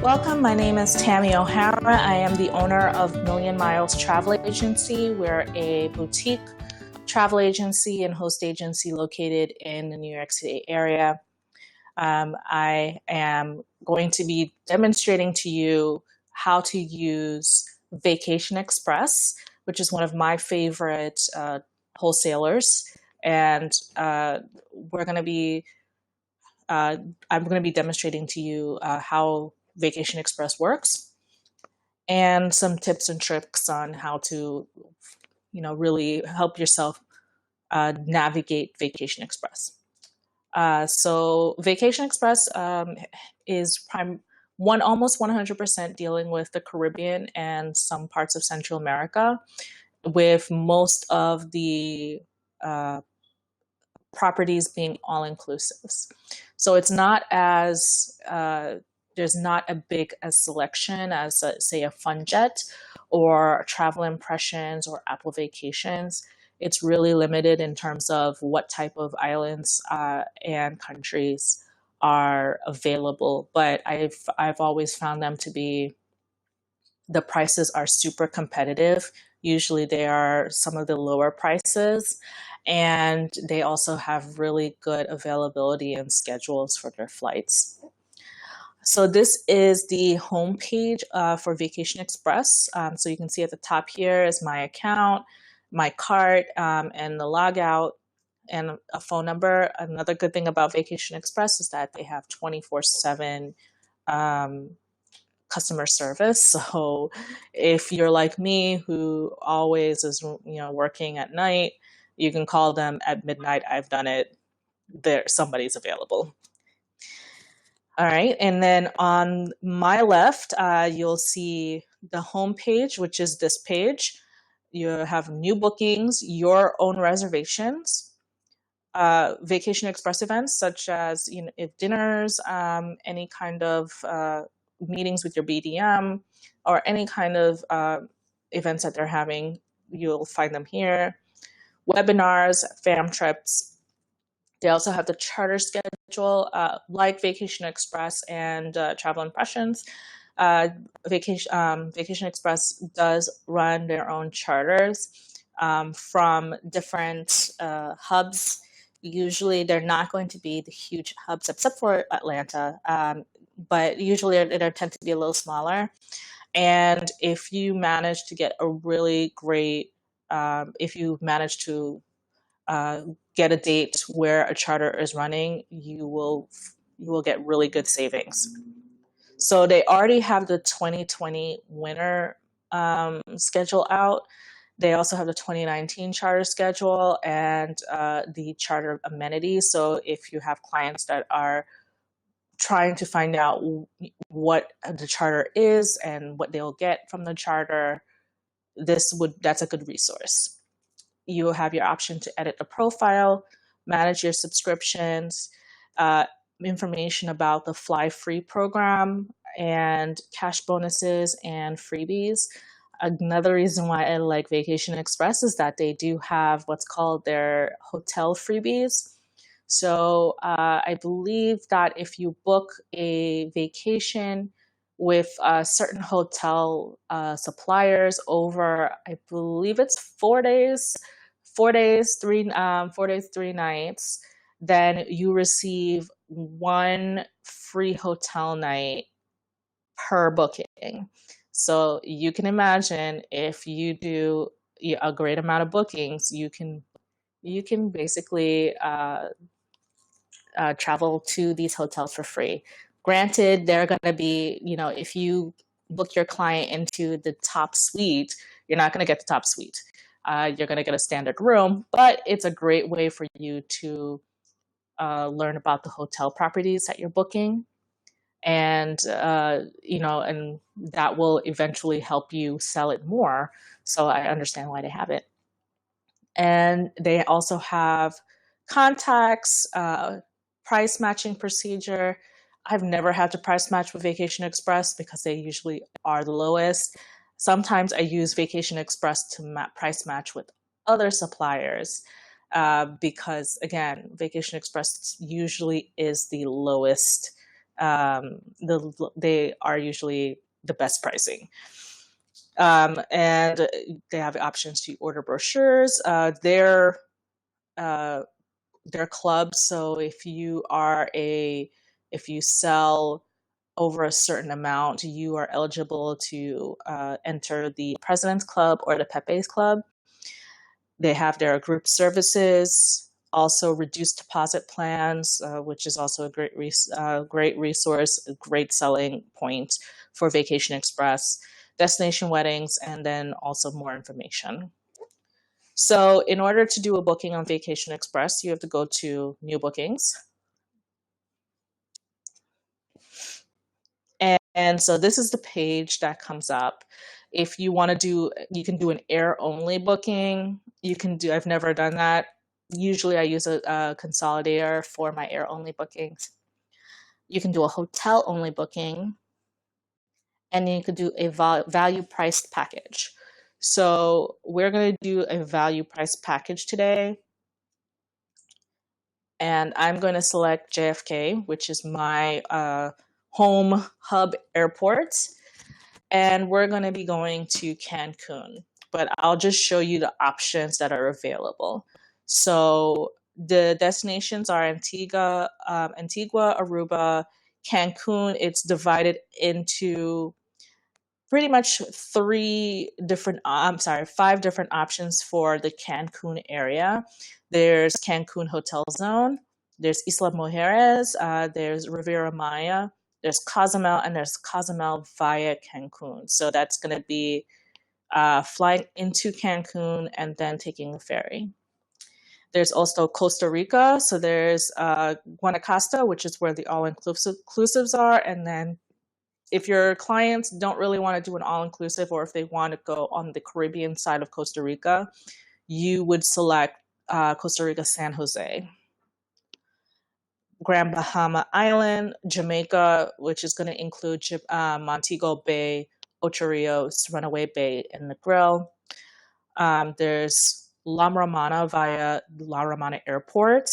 Welcome, my name is Tammy O'Hara. I am the owner of Million Miles Travel Agency. We're a boutique travel agency and host agency located in the New York City area. I am going to be demonstrating to you how to use Vacation Express, which is one of my favorite wholesalers. And we're going to be, I'm going to be demonstrating to you how Vacation Express works and some tips and tricks on how to, really help yourself navigate Vacation Express. So Vacation Express is almost 100% dealing with the Caribbean and some parts of Central America, with most of the properties being all-inclusives. So it's not as, there's not a big a selection as, say, a FunJet or Travel Impressions or Apple Vacations. It's really limited in terms of what type of islands and countries are available. But I've always found them to be, the prices are super competitive. Usually they are some of the lower prices, and they also have really good availability and schedules for their flights. So this is the homepage for Vacation Express. So you can see at the top here is my account, my cart, and the logout, and a phone number. Another good thing about Vacation Express is that they have 24/7 customer service. So if you're like me, who always is working at night, you can call them at midnight. I've done it. Somebody's available. All right, and then on my left, you'll see the home page, which is this page. You have new bookings, your own reservations, Vacation Express events such as if dinners, any kind of meetings with your BDM, or any kind of events that they're having, you'll find them here. Webinars, fam trips. They also have the charter schedule, like Vacation Express and Travel Impressions. Vacation Express does run their own charters from different hubs. Usually they're not going to be the huge hubs, except for Atlanta, but usually they tend to be a little smaller. And if you manage to get a really great, if you manage to get a date where a charter is running, you will get really good savings. So they already have the 2020 winter schedule out. They also have the 2019 charter schedule and the charter amenities. So if you have clients that are trying to find out what the charter is and what they'll get from the charter, that's a good resource. You have your option to edit the profile, manage your subscriptions, information about the Fly Free program, and cash bonuses and freebies. Another reason why I like Vacation Express is that they do have what's called their hotel freebies. So I believe that if you book a vacation with certain hotel suppliers over, I believe it's 4 days, 3 nights, then you receive one free hotel night per booking. So you can imagine if you do a great amount of bookings, you can basically travel to these hotels for free. Granted, they're going to be, if you book your client into the top suite, you're not going to get the top suite. You're going to get a standard room, but it's a great way for you to learn about the hotel properties that you're booking. And, and that will eventually help you sell it more. So I understand why they have it. And they also have contacts, price matching procedure. I've never had to price match with Vacation Express because they usually are the lowest. Sometimes I use Vacation Express to price match with other suppliers because, again, Vacation Express usually is the lowest they are usually the best pricing. And they have options to order brochures. Uh, they're clubs, so if you sell over a certain amount, you are eligible to enter the President's Club or the Pepe's Club. They have their group services, also reduced deposit plans, which is also a great resource, a great selling point for Vacation Express, destination weddings, and then also more information. So in order to do a booking on Vacation Express, you have to go to New Bookings. And so this is the page that comes up. If you want to do, you can do an air only booking. I've never done that. Usually I use a consolidator for my air only bookings. You can do a hotel only booking, and then you could do a value priced package. So we're going to do a value priced package today. And I'm going to select JFK, which is my home hub airport. And we're going to be going to Cancun, but I'll just show you the options that are available. So the destinations are Antigua, Aruba, Cancun. It's divided into pretty much five different options for the Cancun area. There's Cancun Hotel Zone, there's Isla Mujeres, there's Riviera Maya, there's Cozumel, and there's Cozumel via Cancun. So that's going to be flying into Cancun and then taking a ferry. There's also Costa Rica. So there's Guanacaste, which is where the all-inclusives are. And then if your clients don't really want to do an all-inclusive, or if they want to go on the Caribbean side of Costa Rica, you would select Costa Rica San Jose. Grand Bahama Island, Jamaica, which is going to include Montego Bay, Ocho Rios, Runaway Bay, and Negril. There's La Romana via La Romana Airport.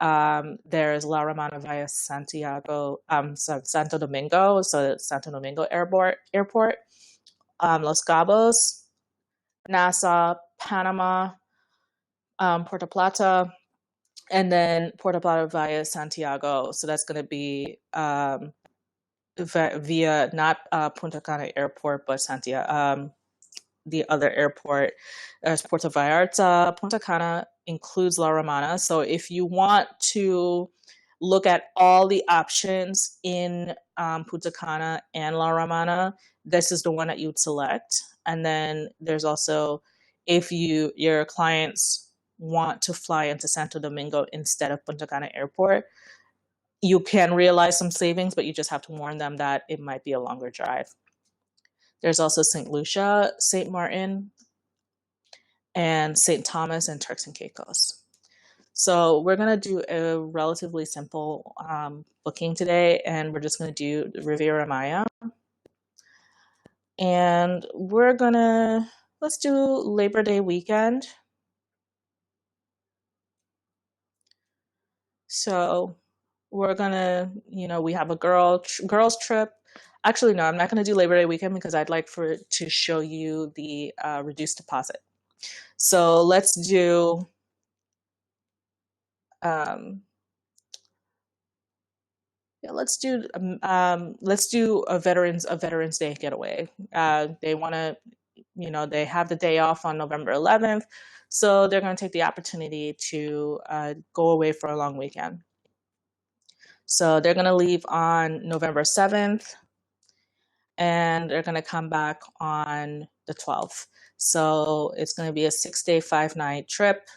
There's La Romana via Santo Domingo, so Santo Domingo Airport. Los Cabos, Nassau, Panama, Puerto Plata, and then Puerto Plata via Santiago. So that's going to be via not Punta Cana Airport, but Santiago. The other airport is Puerto Vallarta. Punta Cana includes La Romana. So if you want to look at all the options in Punta Cana and La Romana, this is the one that you would select. And then there's also, if your clients want to fly into Santo Domingo instead of Punta Cana Airport, you can realize some savings, but you just have to warn them that it might be a longer drive. There's also St. Lucia, St. Martin, and St. Thomas and Turks and Caicos. So we're going to do a relatively simple booking today, and we're just going to do Riviera Maya. And let's do Labor Day weekend. So we're going to, we have a girls trip. Actually, no, I'm not going to do Labor Day weekend because I'd like to show you the reduced deposit. So let's do let's do a Veterans Day getaway. They want to, they have the day off on November 11th, so they're going to take the opportunity to go away for a long weekend. So they're going to leave on November 7th, and they're going to come back on the 12th. So it's going to be a 6-day, 5-night trip,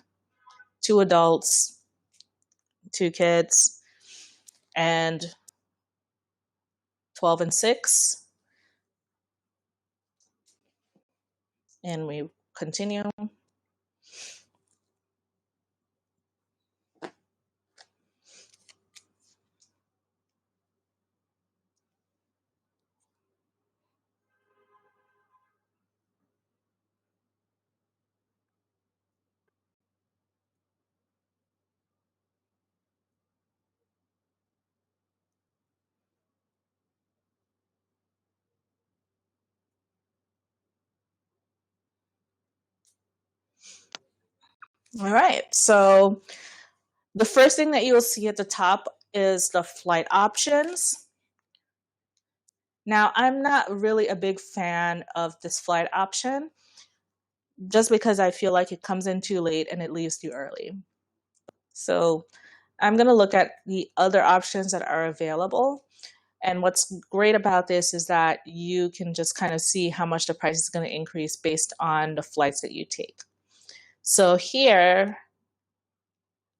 2 adults, 2 kids, and 12 and 6. And we continue. All right. So the first thing that you will see at the top is the flight options. Now, I'm not really a big fan of this flight option just because I feel like it comes in too late and it leaves too early. So I'm going to look at the other options that are available. And what's great about this is that you can just kind of see how much the price is going to increase based on the flights that you take. So here,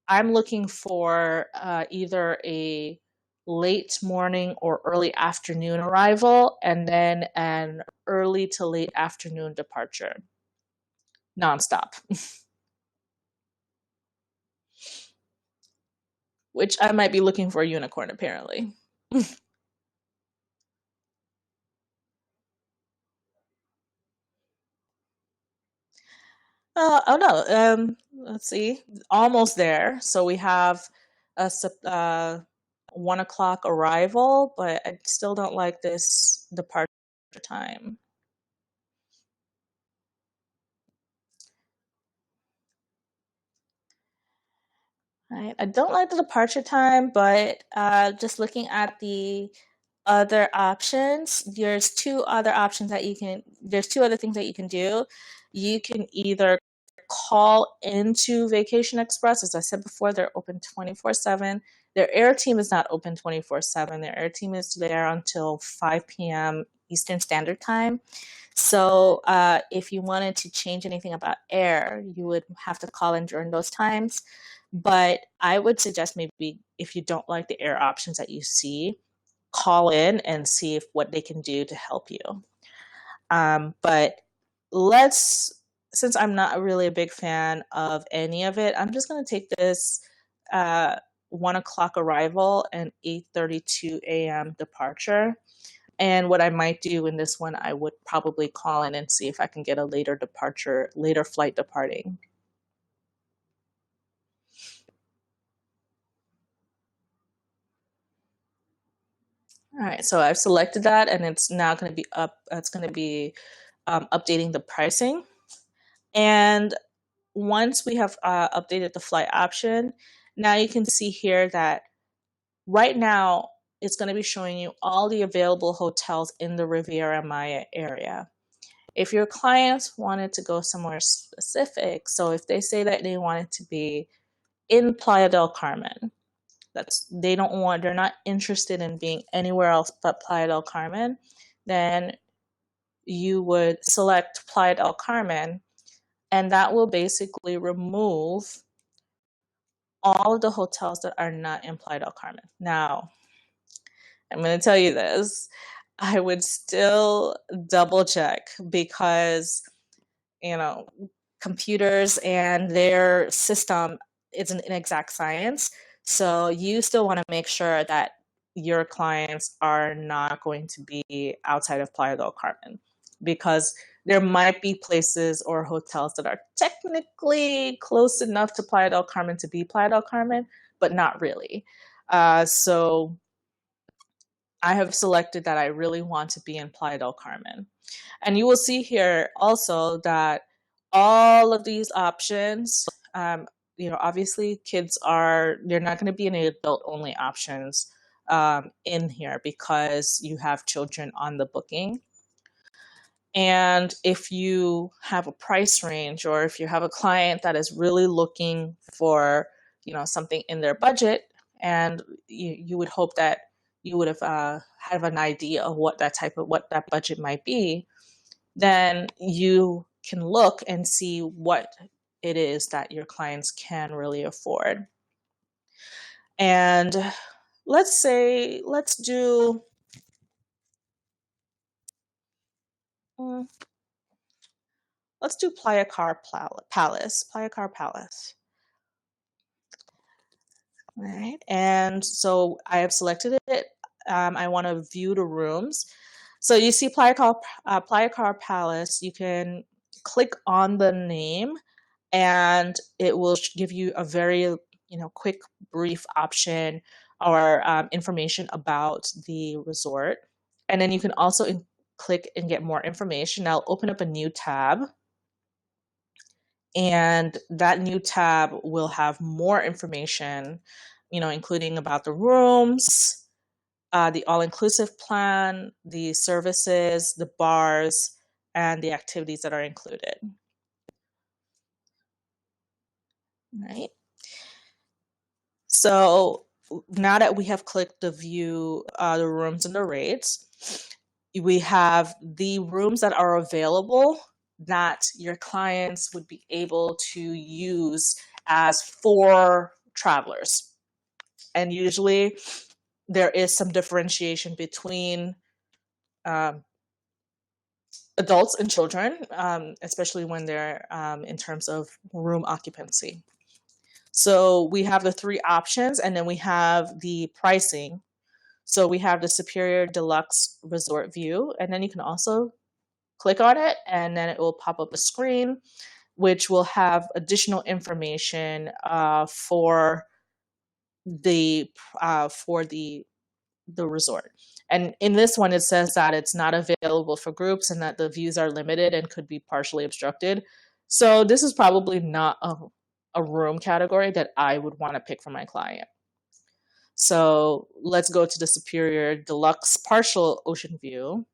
I'm looking for either a late morning or early afternoon arrival, and then an early to late afternoon departure, nonstop, which I might be looking for a unicorn apparently. Oh no, let's see, almost there. So we have a 1 o'clock arrival, but I still don't like this departure time. Right. I don't like the departure time, but just looking at the other options, there's two other things that you can do. You can either call into Vacation Express. As I said before, they're open 24/7. Their air team is not open 24/7. Their air team is there until 5 p.m. Eastern Standard Time. So if you wanted to change anything about air, you would have to call in during those times. But I would suggest maybe if you don't like the air options that you see, call in and see if what they can do to help you. But let's, since I'm not really a big fan of any of it, I'm just going to take this uh, 1 o'clock arrival and 8:32 a.m. departure. And what I might do in this one, I would probably call in and see if I can get a later departure, later flight departing. All right, so I've selected that, and it's now going to be up. It's going to be updating the pricing. And once we have updated the flight option, now you can see here that right now it's going to be showing you all the available hotels in the Riviera Maya area. If your clients wanted to go somewhere specific, so if they say that they want it to be in Playa del Carmen, they're not interested in being anywhere else but Playa del Carmen, then you would select Playa del Carmen, and that will basically remove all of the hotels that are not in Playa del Carmen. Now, I'm going to tell you this. I would still double check because, you know, computers and their system isn't an exact science. So you still want to make sure that your clients are not going to be outside of Playa del Carmen, because there might be places or hotels that are technically close enough to Playa del Carmen to be Playa del Carmen, but not really. So I have selected that I really want to be in Playa del Carmen. And you will see here also that all of these options, obviously they're not going to be any adult only options in here because you have children on the booking. And if you have a price range, or if you have a client that is really looking for, something in their budget, and you would hope that you would have an idea of what that budget might be, then you can look and see what it is that your clients can really afford. And let's do mm, let's do Playa Car Palace. Playa Car Palace. All right. And so I have selected it. I want to view the rooms. So you see Playa Car Palace. You can click on the name, and it will give you a very quick, brief option or information about the resort. And then you can also click and get more information. I'll open up a new tab. And that new tab will have more information, including about the rooms, the all-inclusive plan, the services, the bars, and the activities that are included. Right. So now that we have clicked the view, the rooms and the rates, we have the rooms that are available that your clients would be able to use as for travelers. And usually there is some differentiation between adults and children, especially when they're in terms of room occupancy. So we have the three options, and then we have the pricing. So we have the Superior Deluxe Resort View, and then you can also click on it, and then it will pop up a screen which will have additional information for the resort. And in this one, it says that it's not available for groups and that the views are limited and could be partially obstructed. So this is probably not a room category that I would want to pick for my client. So let's go to the Superior Deluxe Partial Ocean View.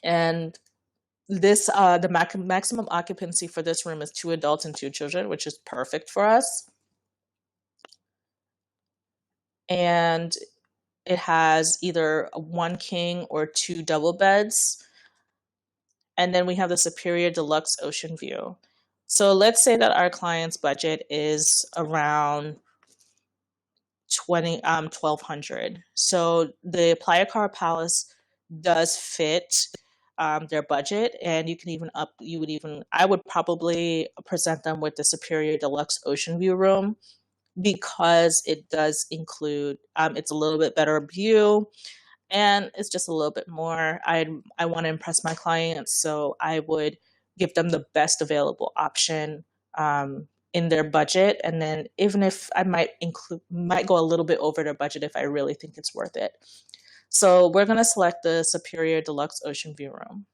And this the maximum occupancy for this room is 2 adults and 2 children, which is perfect for us. And it has either 1 king or 2 double beds. And then we have the Superior Deluxe Ocean View. So let's say that our client's budget is around $1,200. So the Playa Car Palace does fit their budget, and I would probably present them with the Superior Deluxe Ocean View room because it does include, it's a little bit better view, and it's just a little bit more. I want to impress my clients, so I would give them the best available option in their budget. And then even if I might go a little bit over their budget if I really think it's worth it. So we're going to select the Superior Deluxe Ocean View room.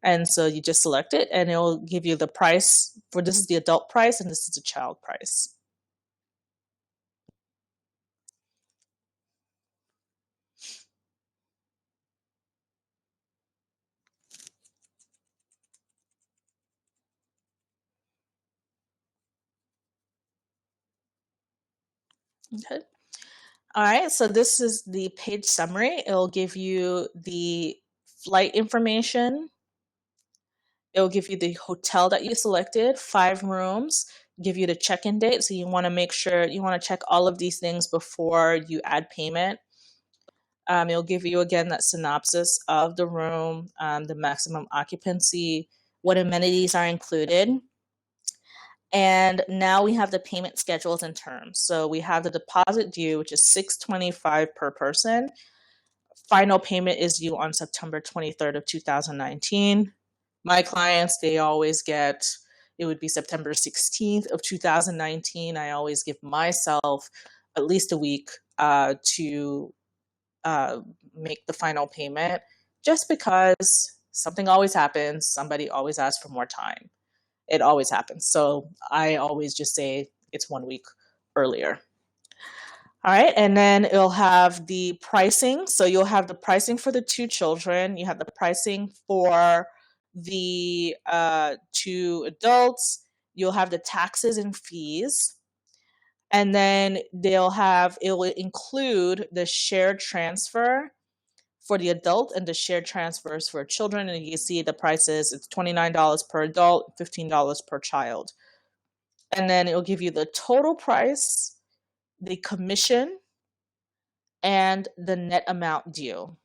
And so you just select it, and it'll give you the price for, this is the adult price and this is the child price. Okay. All right, so this is the page summary. It'll give you the flight information. It'll give you the hotel that you selected, 5 rooms, give you the check-in date. So you want to make sure, you want to check all of these things before you add payment. It'll give you, again, that synopsis of the room, the maximum occupancy, what amenities are included. And now we have the payment schedules and terms. So we have the deposit due, which is $625 per person. Final payment is due on September 23rd of 2019. My clients, they always get, it would be September 16th of 2019. I always give myself at least a week to make the final payment, just because something always happens. Somebody always asks for more time. It always happens. So I always just say it's 1 week earlier. All right, and then it'll have the pricing. So you'll have the pricing for the 2 children. You have the pricing for the 2 adults. You'll have the taxes and fees. And then it will include the shared transfer for the adult and the shared transfers for children. And you see the prices, it's $29 per adult, $15 per child. And then it'll give you the total price, the commission, and the net amount due.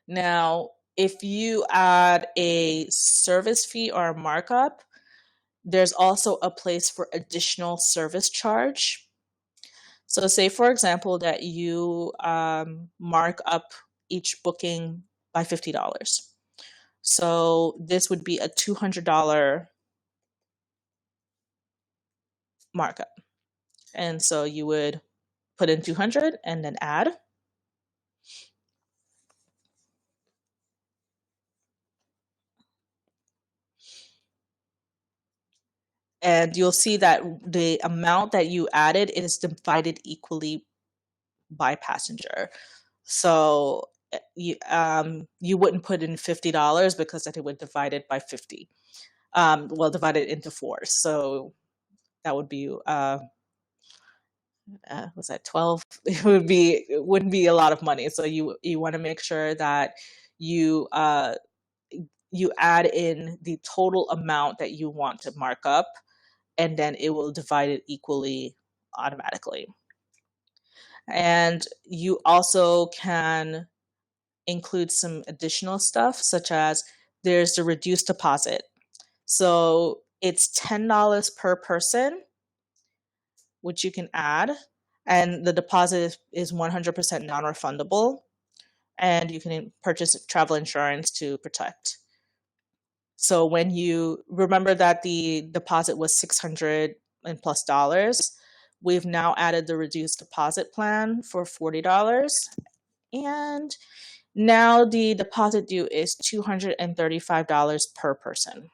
Now, if you add a service fee or a markup, there's also a place for additional service charge. So say, for example, that you mark up each booking by $50. So this would be a $200 markup. And so you would put in 200 and then add. and you'll see that the amount that you added is divided equally by passenger. So you wouldn't put in $50 because then it would divide it by 50. Well, divide it into four. So that would be was that 12? It wouldn't be a lot of money. So you want to make sure that you you add in the total amount that you want to mark up, and then it will divide it equally automatically. And you also can include some additional stuff, such as there's the reduced deposit. So it's $10 per person, which you can add, and the deposit is 100% non-refundable, and you can purchase travel insurance to protect. So when you remember that the deposit was $600 and plus dollars, we've now added the reduced deposit plan for $40, and now the deposit due is $235 per person.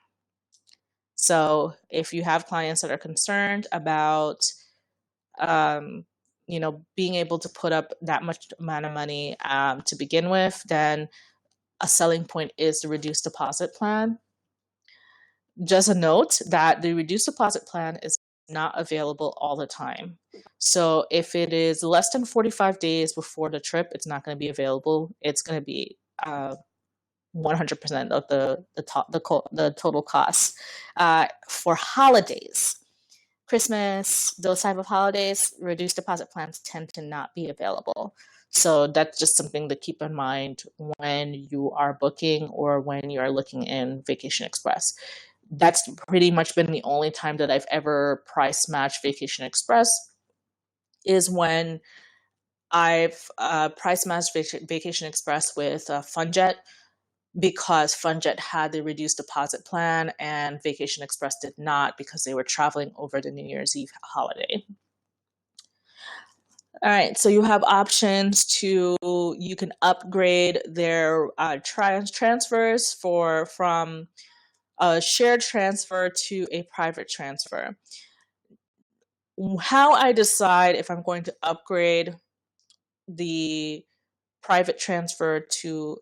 So if you have clients that are concerned about being able to put up that much amount of money to begin with, then a selling point is the reduced deposit plan. Just a note that the reduced deposit plan is not available all the time. So if it is less than 45 days before the trip, it's not going to be available. It's going to be 100% of the total cost. For holidays, Christmas, those type of holidays, reduced deposit plans tend to not be available. So that's just something to keep in mind when you are booking or when you are looking in Vacation Express. That's pretty much been the only time that I've ever price matched Vacation Express, is when I've price matched Vacation Express with FunJet, because FunJet had the reduced deposit plan and Vacation Express did not, because they were traveling over the New Year's Eve holiday. All right, so you have options you can upgrade their transfers from a shared transfer to a private transfer. How I decide if I'm going to upgrade the private transfer to,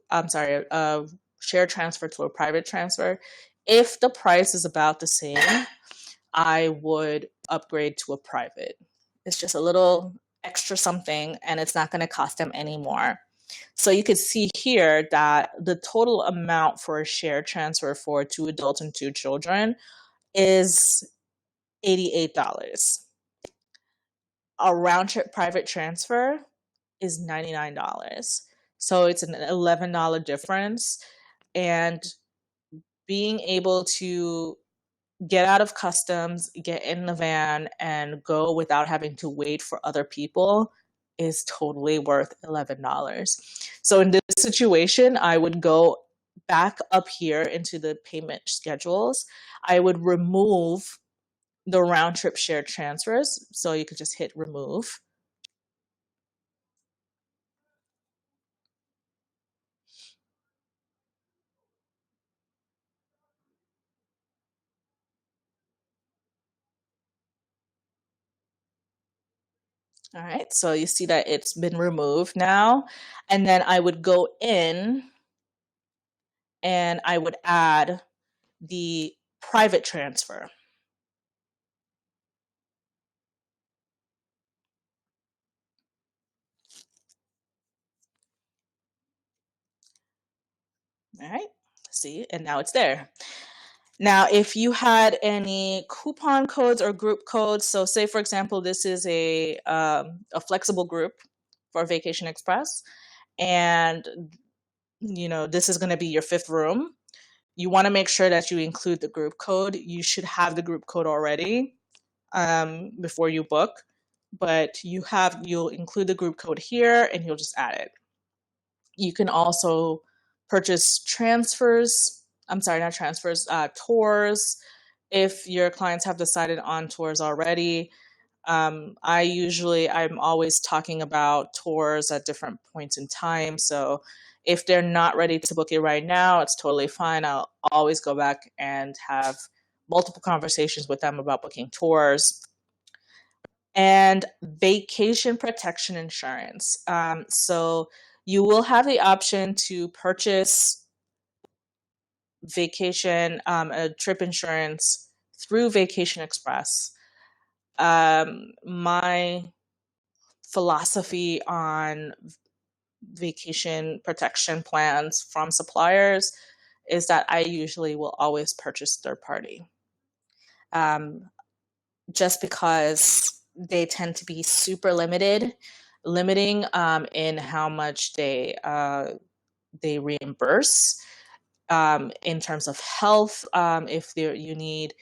share transfer to a private transfer, if the price is about the same, I would upgrade to a private. It's just a little extra something, and it's not going to cost them any more. So you can see here that the total amount for a share transfer for 2 adults and 2 children is $88. A round trip private transfer is $99. So it's an $11 difference. And being able to get out of customs, get in the van, and go without having to wait for other people is totally worth $11. So in this situation, I would go back up here into the payment schedules. I would remove the round trip shared transfers. So you could just hit remove. All right, so you see that it's been removed now. And then I would go in and I would add the private transfer. All right, see, and now it's there. Now, if you had any coupon codes or group codes, so say for example, this is a flexible group for Vacation Express, and this is going to be your 5th room. You want to make sure that you include the group code. You should have the group code already before you book, but you'll include the group code here, and you'll just add it. You can also purchase tours if your clients have decided on tours already. I'm always talking about tours at different points in time. So if they're not ready to book it right now, it's totally fine. I'll always go back and have multiple conversations with them about booking tours. And vacation protection insurance. So you will have the option to purchase vacation, a trip insurance through Vacation Express. My philosophy on vacation protection plans from suppliers is that I usually will always purchase third party. Just because they tend to be super limiting in how much they reimburse in terms of health. If you need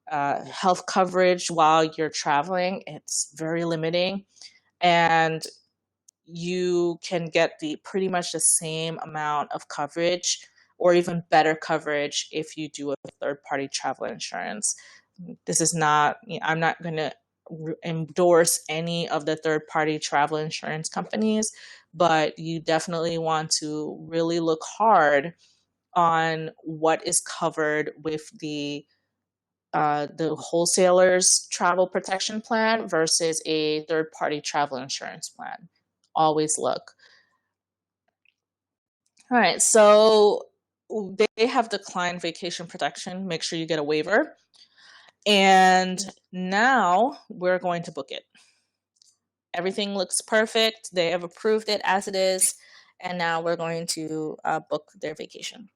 health coverage while you're traveling, it's very limiting, and you can get pretty much the same amount of coverage or even better coverage if you do a third-party travel insurance. This is not, I'm not going to endorse any of the third-party travel insurance companies, but you definitely want to really look hard on what is covered with the wholesaler's travel protection plan versus a third-party travel insurance plan. Always look. All right, so they have declined vacation protection. Make sure you get a waiver. And now we're going to book it. Everything looks perfect. They have approved it as it is. And now we're going to book their vacation.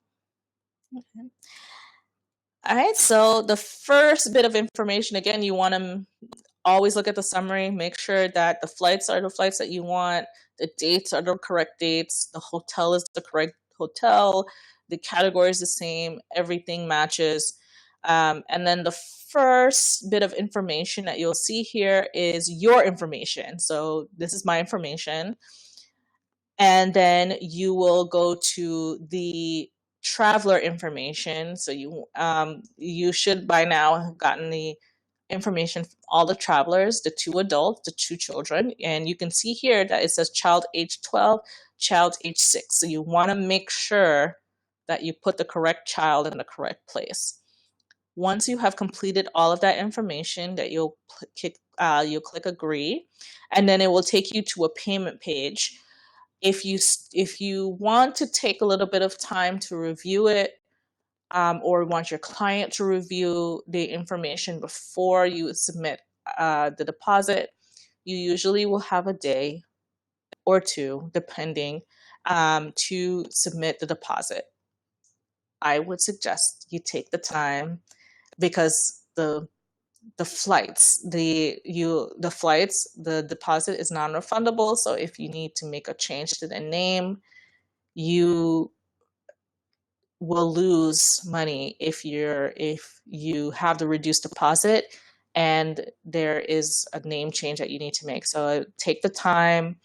Okay. All right, so the first bit of information, again, you want to always look at the summary, make sure that the flights are the flights that you want, the dates are the correct dates, the hotel is the correct hotel, the category is the same, everything matches. And then the first bit of information that you'll see here is your information. So this is my information. And then you will go to the traveler information. So you should by now have gotten the information from all the travelers, the 2 adults, the 2 children. And you can see here that it says child age 12, child age 6. So you want to make sure that you put the correct child in the correct place. Once you have completed all of that information, that you'll click agree, and then it will take you to a payment page. If you want to take a little bit of time to review it, or want your client to review the information before you submit the deposit, you usually will have a day or 2, depending, to submit the deposit. I would suggest you take the time, because the flights, the deposit is non-refundable. So if you need to make a change to the name, you will lose money if you have the reduced deposit and there is a name change that you need to make. So take the time,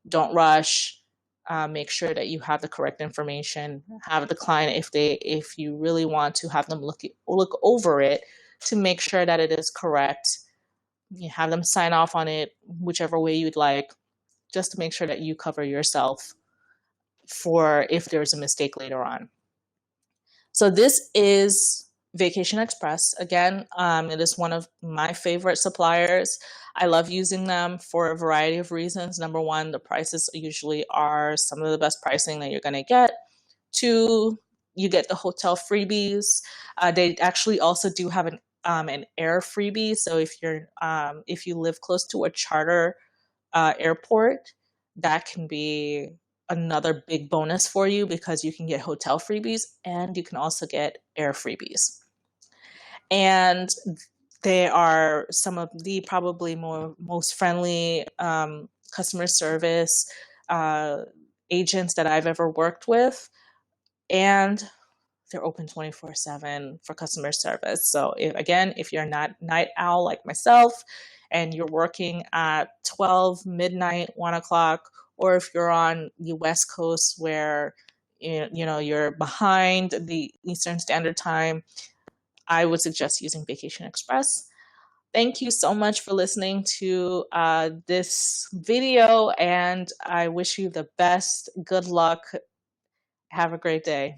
don't rush. Make sure that you have the correct information. Have the client, if you really want to have them look over it to make sure that it is correct. You have them sign off on it, whichever way you'd like, just to make sure that you cover yourself for if there's a mistake later on. So this is Vacation Express. Again, it is one of my favorite suppliers. I love using them for a variety of reasons. Number one, the prices usually are some of the best pricing that you're going to get. 2, you get the hotel freebies. They actually also do have an air freebie. So if you live close to a charter airport, that can be another big bonus for you, because you can get hotel freebies and you can also get air freebies. And they are some of the probably most friendly customer service agents that I've ever worked with. And they're open 24/7 for customer service. So if you're not night owl like myself and you're working at 12, midnight, 1 o'clock, or if you're on the West Coast where you're behind the Eastern Standard Time, I would suggest using Vacation Express. Thank you so much for listening to this video, and I wish you the best. Good luck. Have a great day.